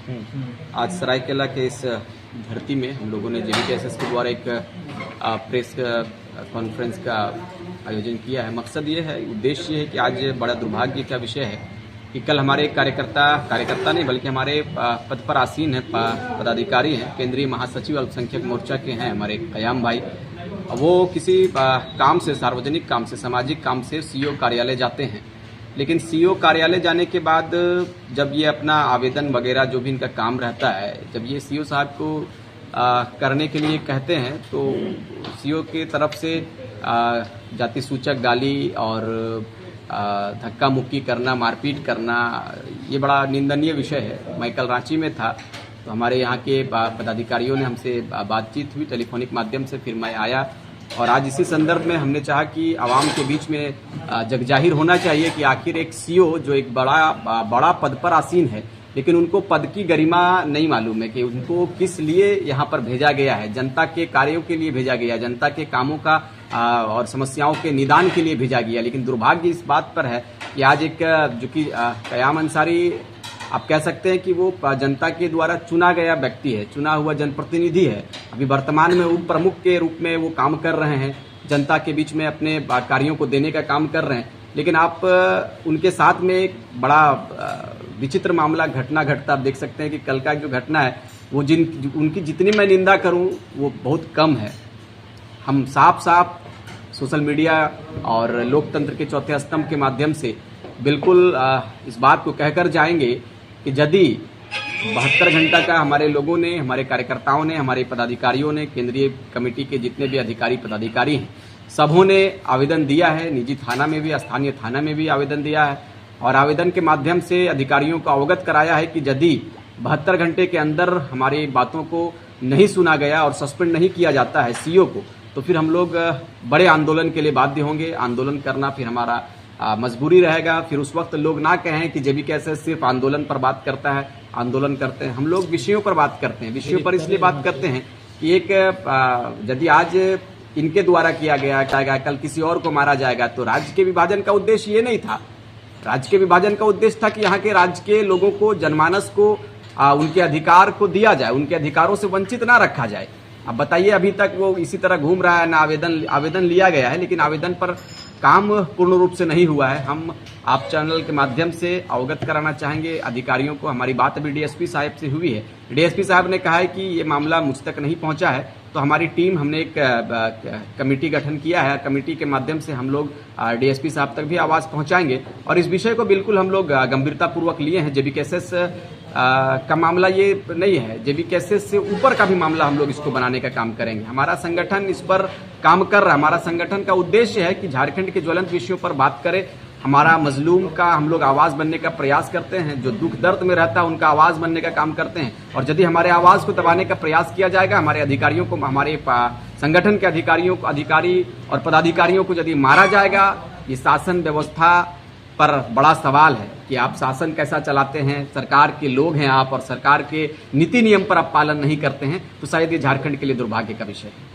आज सरायकेला के इस धरती में हम लोगों ने JBKSS के द्वारा एक प्रेस कॉन्फ्रेंस का आयोजन किया है। मकसद ये है, उद्देश्य ये है कि आज बड़ा दुर्भाग्य का विषय है कि कल हमारे कार्यकर्ता नहीं बल्कि हमारे पद पर आसीन है पदाधिकारी हैं, केंद्रीय महासचिव अल्पसंख्यक मोर्चा के हैं हमारे कयाम भाई। वो किसी काम से, सार्वजनिक काम से, सामाजिक काम से CO कार्यालय जाते हैं, लेकिन CO कार्यालय जाने के बाद जब ये अपना आवेदन वगैरह जो भी इनका काम रहता है, जब ये CO साहब को करने के लिए कहते हैं तो CO के तरफ से जाति सूचक गाली और धक्का मुक्की करना, मारपीट करना, ये बड़ा निंदनीय विषय है। मैं कल रांची में था तो हमारे यहाँ के पदाधिकारियों ने हमसे बातचीत हुई टेलीफोनिक माध्यम से, फिर मैं आया और आज इसी संदर्भ में हमने चाहा कि आवाम के बीच में जगजाहिर होना चाहिए कि आखिर एक CO जो एक बड़ा पद पर आसीन है, लेकिन उनको पद की गरिमा नहीं मालूम है कि उनको किस लिए यहाँ पर भेजा गया है। जनता के कार्यों के लिए भेजा गया, जनता के कामों का और समस्याओं के निदान के लिए भेजा गया। लेकिन दुर्भाग्य इस बात पर है कि आज एक जो कि कयाम अंसारी, आप कह सकते हैं कि वो जनता के द्वारा चुना गया व्यक्ति है, चुना हुआ जनप्रतिनिधि है। अभी वर्तमान में उप प्रमुख के रूप में वो काम कर रहे हैं, जनता के बीच में अपने कार्यों को देने का काम कर रहे हैं। लेकिन आप उनके साथ में एक बड़ा विचित्र मामला घटना घटता आप देख सकते हैं कि कल का जो घटना है वो उनकी जितनी मैं निंदा करूं वो बहुत कम है। हम साफ सोशल मीडिया और लोकतंत्र के चौथे स्तंभ के माध्यम से बिल्कुल इस बात को कहकर जाएंगे कि यदि 72 घंटा का हमारे लोगों ने, हमारे कार्यकर्ताओं ने, हमारे पदाधिकारियों ने, केंद्रीय कमेटी के जितने भी अधिकारी पदाधिकारी हैं, सबों ने आवेदन दिया है। निजी थाना में भी, स्थानीय थाना में भी आवेदन दिया है और आवेदन के माध्यम से अधिकारियों को अवगत कराया है कि यदि 72 घंटे के अंदर हमारी बातों को नहीं सुना गया और सस्पेंड नहीं किया जाता है CO को, तो फिर हम लोग बड़े आंदोलन के लिए बाध्य होंगे। आंदोलन करना फिर हमारा मजबूरी रहेगा। फिर उस वक्त लोग ना कहें कि JBKSS सिर्फ आंदोलन पर बात करता है, आंदोलन करते हैं। हम लोग विषयों पर बात करते हैं। विषयों पर इसलिए बात करते हैं कि एक यदि आज इनके द्वारा किया गया, कल किसी और को मारा जाएगा, तो राज्य के विभाजन का उद्देश्य ये नहीं था। राज्य के विभाजन का उद्देश्य था कि यहाँ के राज्य के लोगों को, जनमानस को उनके अधिकार को दिया जाए, उनके अधिकारों से वंचित ना रखा जाए। अब बताइए, अभी तक वो इसी तरह घूम रहा है ना। आवेदन लिया गया है लेकिन आवेदन पर काम पूर्ण रूप से नहीं हुआ है। हम आप चैनल के माध्यम से अवगत कराना चाहेंगे अधिकारियों को। हमारी बात अभी DSP साहब से हुई है। DSP साहब ने कहा है कि ये मामला मुझ तक नहीं पहुंचा है, तो हमारी टीम, हमने एक कमेटी गठन किया है। कमेटी के माध्यम से हम लोग DSP साहब तक भी आवाज़ पहुंचाएंगे और इस विषय को बिल्कुल हम लोग गंभीरतापूर्वक लिए हैं। JBKSS का मामला ये नहीं है, JBKSS से ऊपर का भी मामला हम लोग इसको बनाने का काम करेंगे। हमारा संगठन इस पर काम कर रहा है। हमारा संगठन का उद्देश्य है कि झारखंड के ज्वलंत विषयों पर बात करें। हमारा मजलूम का हम लोग आवाज़ बनने का प्रयास करते हैं। जो दुख दर्द में रहता है उनका आवाज़ बनने का काम करते हैं। और यदि हमारे आवाज़ को दबाने का प्रयास किया जाएगा, हमारे अधिकारियों को, हमारे संगठन के अधिकारी और पदाधिकारियों को यदि मारा जाएगा, ये शासन व्यवस्था पर बड़ा सवाल है कि आप शासन कैसा चलाते हैं। सरकार के लोग हैं आप और सरकार के नीति नियम पर आप पालन नहीं करते हैं, तो शायद ये झारखंड के लिए दुर्भाग्य का विषय है।